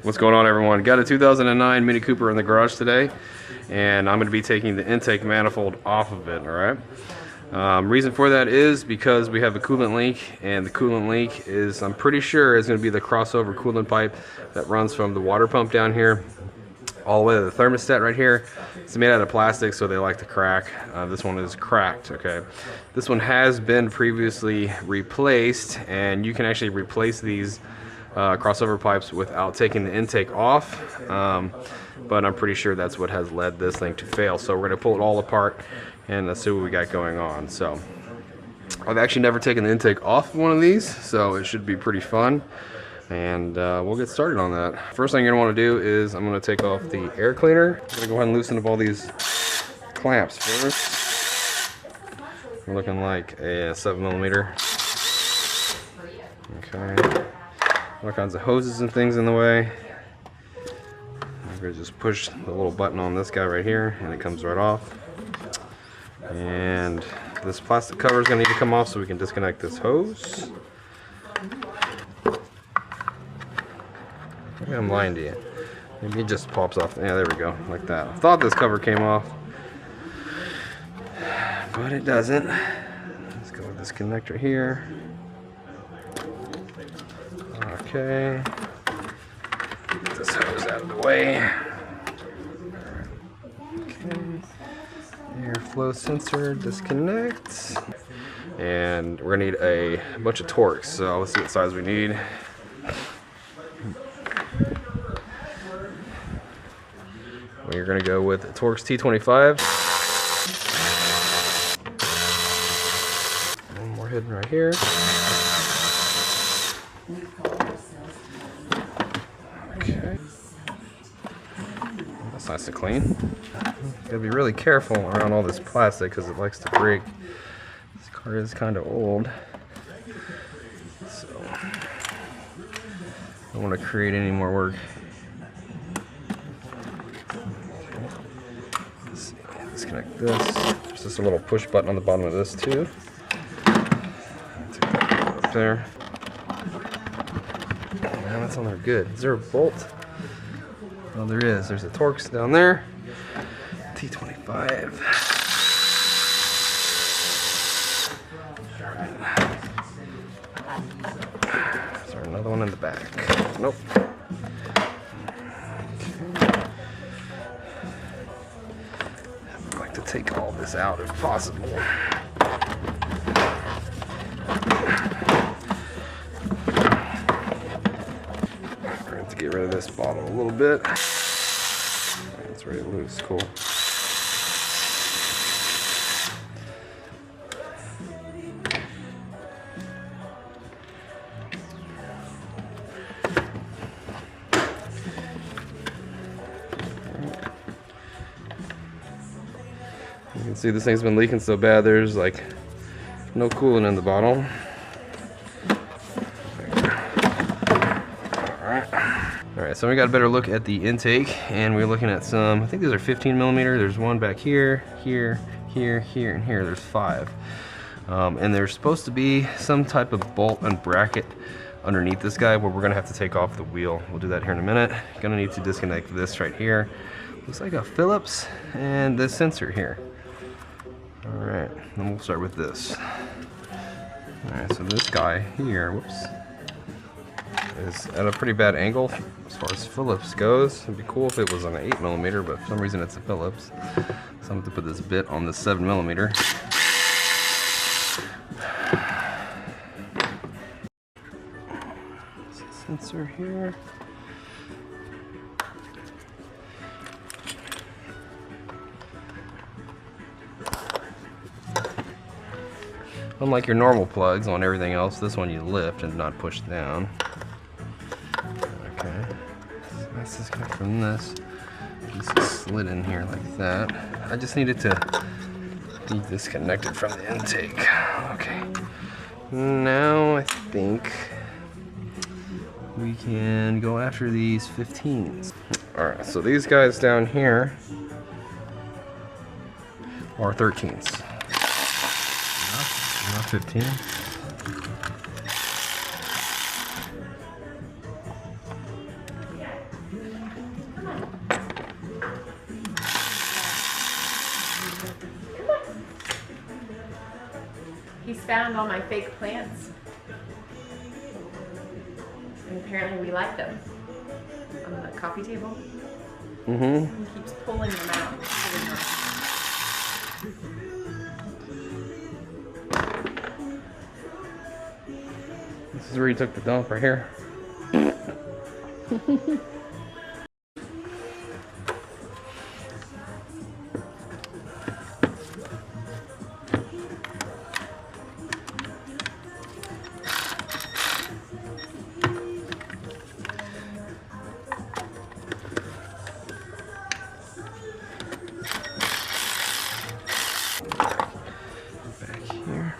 What's going on, everyone? Got a 2009 Mini Cooper in the garage today, and I'm going to be taking the intake manifold off of it, alright? Reason for that is because we have a coolant leak, and the coolant leak is, I'm pretty sure, is going to be the crossover coolant pipe that runs from the water pump down here all the way to the thermostat right here. It's made out of plastic, so they like to crack. This one is cracked, okay? This one has been previously replaced, and you can actually replace these crossover pipes without taking the intake off, but I'm pretty sure that's what has led this thing to fail. So we're going to pull it all apart and let's see what we got going on. So I've actually never taken the intake off of one of these, so it should be pretty fun, and we'll get started on that. First thing you're going to want to do is I'm going to take off the air cleaner. I'm going to go ahead and loosen up all these clamps first. We're looking like a 7mm. Okay. All kinds of hoses and things in the way. I'm going to just push the little button on this guy right here, and it comes right off. And this plastic cover is going to need to come off so we can disconnect this hose. Maybe I'm lying to you. Maybe it just pops off. Yeah, there we go, like that. I thought this cover came off, but it doesn't. Let's go with this connector here. Okay, get this hose out of the way. Okay, airflow sensor disconnects, and we're gonna need a bunch of Torx. So let's see what size we need. We're gonna go with a Torx T25. One more hidden right here. Okay, that's nice and clean. Gotta be really careful around all this plastic because it likes to break. This car is kind of old, so I don't want to create any more work. Let's see, disconnect this. There's just a little push button on the bottom of this too. Take that up there. Man, that's on there good. Is there a bolt? Oh, there is. There's a Torx down there. T25. Alright. Is there another one in the back? Nope. Okay. I'd like to take all this out if possible. Get rid of this bottom a little bit. It's ready to loose. Cool. You can see this thing's been leaking so bad. There's like no coolant in the bottom. Alright, so we got a better look at the intake, and we're looking at some, I think these are 15mm. There's one back here, here, here, here, and here. There's 5. And there's supposed to be some type of bolt and bracket underneath this guy where we're going to have to take off the wheel. We'll do that here in a minute. Going to need to disconnect this right here. Looks like a Phillips and this sensor here. Alright, then we'll start with this. Alright, so this guy here, whoops, is at a pretty bad angle as far as Phillips goes. It'd be cool if it was on an 8mm, but for some reason it's a Phillips. So I'm going to put this bit on the 7mm. Sensor here. Unlike your normal plugs on everything else, this one you lift and not push down. Okay, so that's disconnect from this. Just slid in here like that. I just needed to be disconnected from the intake. Okay, now I think we can go after these 15s. Alright, so these guys down here are 13s. Not 15. He's found all my fake plants. And apparently we like them. On the coffee table. Mm-hmm. He keeps pulling them out. This is where you took the dump, right here. Back here.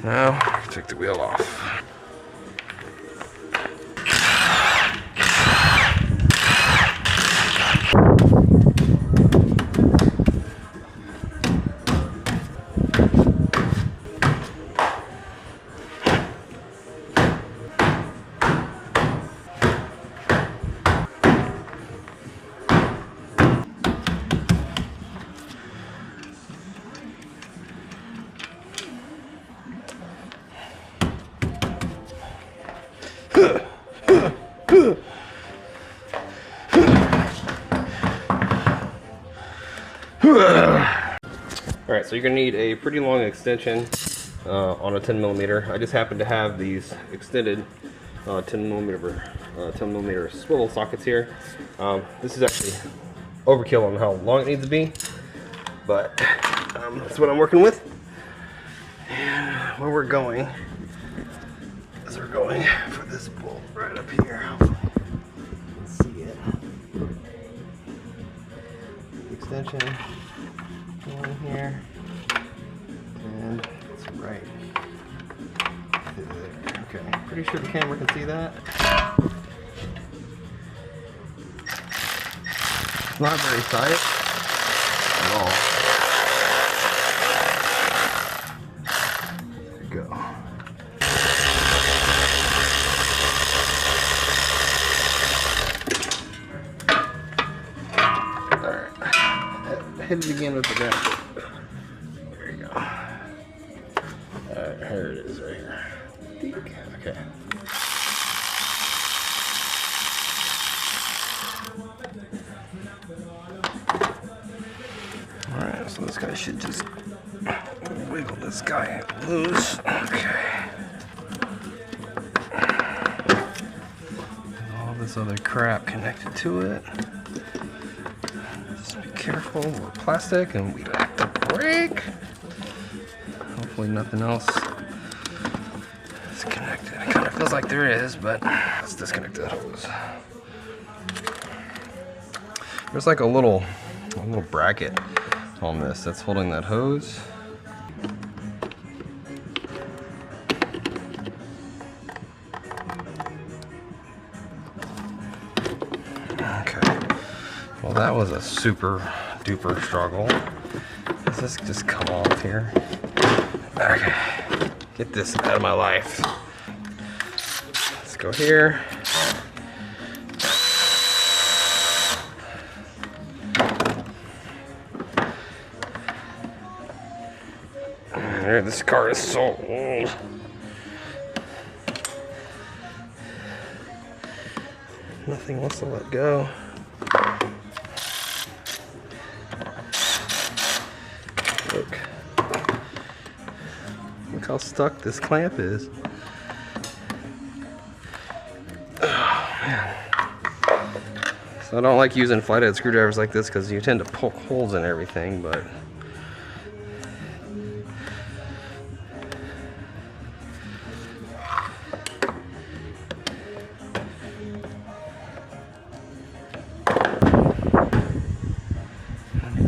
Now, take the wheel off. Alright, so you're going to need a pretty long extension on a 10mm. I just happen to have these extended 10mm swivel sockets here. This is actually overkill on how long it needs to be, but that's what I'm working with. And where we're going is we're going for this bolt right up here. Hopefully you can see it. Extension in here, and it's right there. Okay, pretty sure the camera can see that. It's not very tight at all. There you go. Alright, hit it again with the gasket. There you go. Alright, here it is right here. Okay. Alright, so this guy should just wiggle this guy loose. Okay. All this other crap connected to it. Just be careful with plastic, and we like to break. Hopefully nothing else is connected. It kind of feels like there is, but let's disconnect that hose. There's like a little bracket on this that's holding that hose. Okay. Well, that was a super duper struggle. Does this just come off here? Okay. Get this out of my life. Let's go here. This car is so old. Nothing wants to let go. Look how stuck this clamp is. Oh, man. So I don't like using flathead screwdrivers like this because you tend to poke holes in everything, but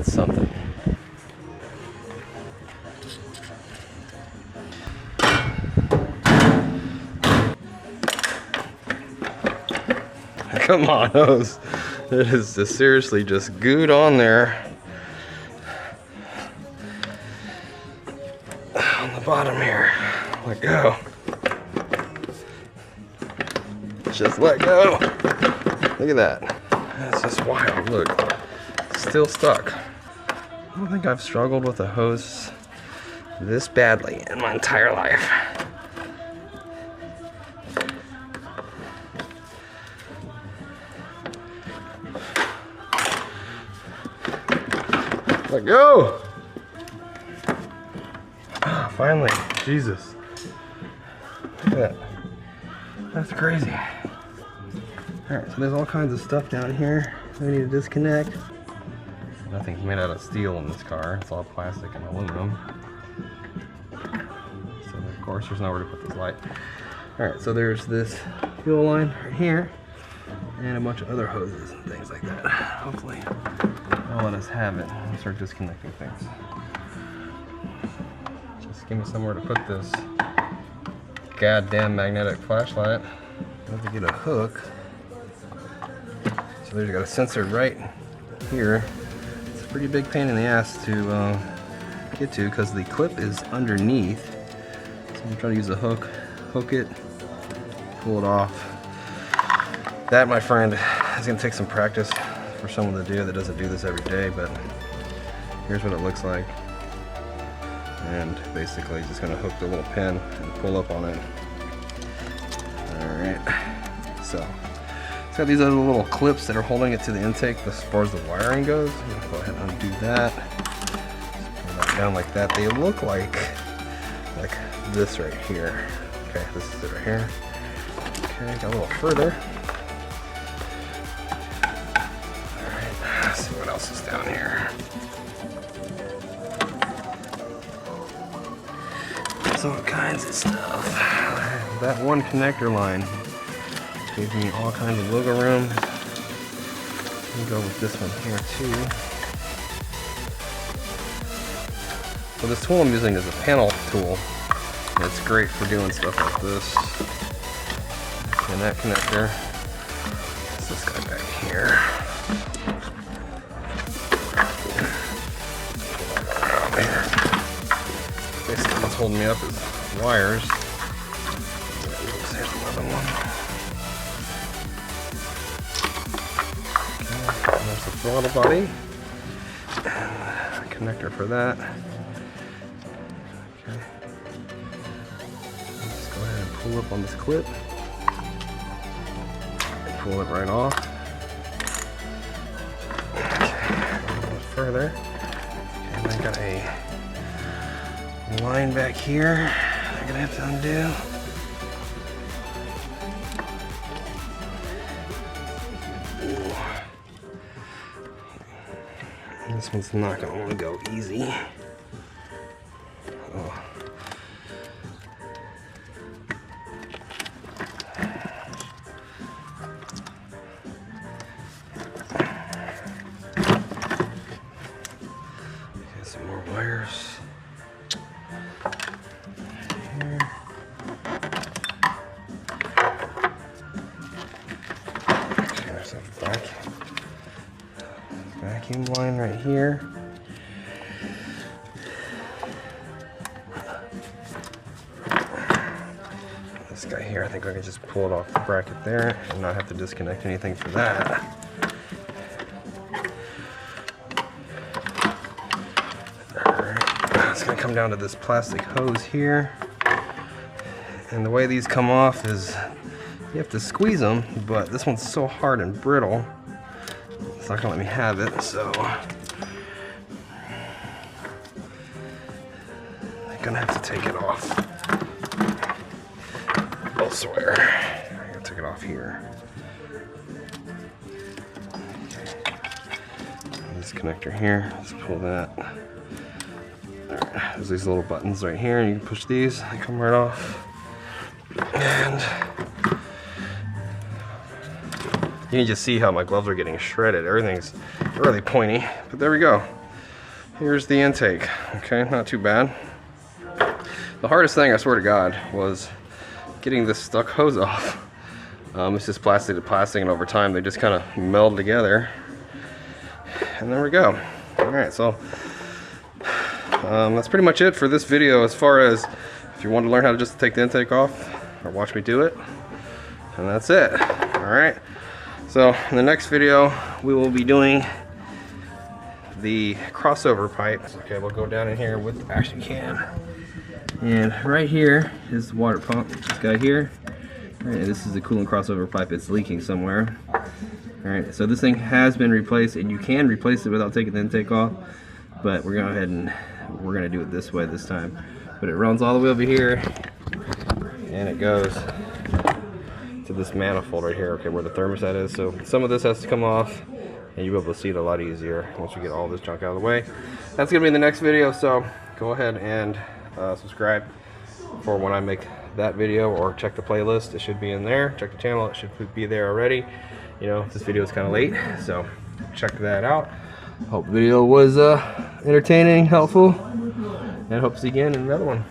something. Come on, hose. It is just seriously just gooed on there. On the bottom here. Let go. just let go. Look at that. That's just wild. Look, it's still stuck. I don't think I've struggled with a hose this badly in my entire life. Let go! Ah, finally, Jesus. Look at that. That's crazy. Alright, so there's all kinds of stuff down here we need to disconnect. Nothing's made out of steel in this car. It's all plastic and aluminum. So of course there's nowhere to put this light. Alright, so there's this fuel line right here and a bunch of other hoses and things like that. Hopefully they'll let us have it and start disconnecting things. Just give me somewhere to put this goddamn magnetic flashlight. I have to get a hook. So there's got a sensor right here. It's a pretty big pain in the ass to get to because the clip is underneath. So I'm trying to use a hook, hook it, pull it off. That, my friend, is going to take some practice for someone to do that doesn't do this every day, but here's what it looks like. And basically just going to hook the little pin and pull up on it. Alright, so it's got these other little clips that are holding it to the intake as far as the wiring goes. I'm going to go ahead and undo that. Just pull that down like that. They look like this right here. Okay, this is it right here. Okay, got a little further. Alright, let's see what else is down here. There's all kinds of stuff. That one connector line gives me all kinds of wiggle room. Let me go with this one here too. So this tool I'm using is a panel tool. It's great for doing stuff like this. And that connector. It's this guy back here. Basically what's holding me up is wires. Oops, there's another one. Okay, there's the throttle body. And a connector for that. Okay. Just go ahead and pull up on this clip. And pull it right off. Okay, a little bit further. Okay, and I got a line back here I'm gonna have to undo. Ooh. This one's not gonna want to go easy. Oh. Okay, some more wires. Vacuum line right here. This guy here, I think I can just pull it off the bracket there and not have to disconnect anything for that. Alright, it's going to come down to this plastic hose here. And the way these come off is you have to squeeze them, but this one's so hard and brittle. It's not gonna let me have it, so I'm gonna have to take it off. I'll swear. I'm gonna take it off here. This connector here, let's pull that. Alright, there's these little buttons right here, and you can push these, they come right off. And you can just see how my gloves are getting shredded. Everything's really pointy, but there we go. Here's the intake. Okay, not too bad. The hardest thing, I swear to God, was getting this stuck hose off. It's just plastic to plastic, and over time they just kind of meld together. And there we go. Alright, so that's pretty much it for this video. As far as if you want to learn how to just take the intake off or watch me do it, And that's it. Alright. So in the next video we will be doing the crossover pipe. Okay, we'll go down in here with the action cam. And right here is the water pump. This guy here. Alright, this is the coolant crossover pipe. It's leaking somewhere. Alright, so this thing has been replaced, and you can replace it without taking the intake off, but we're going to go ahead and we're going to do it this way this time. But it runs all the way over here, and it goes to this manifold right here, okay, where the thermostat is. So some of this has to come off, and you'll be able to see it a lot easier once you get all this junk out of the way. That's going to be in the next video, so go ahead and subscribe for when I make that video, or check the playlist. It should be in there. Check the channel. It should be there already. You know, this video is kind of late, so check that out. Hope the video was entertaining, helpful, and hope to see you again in another one.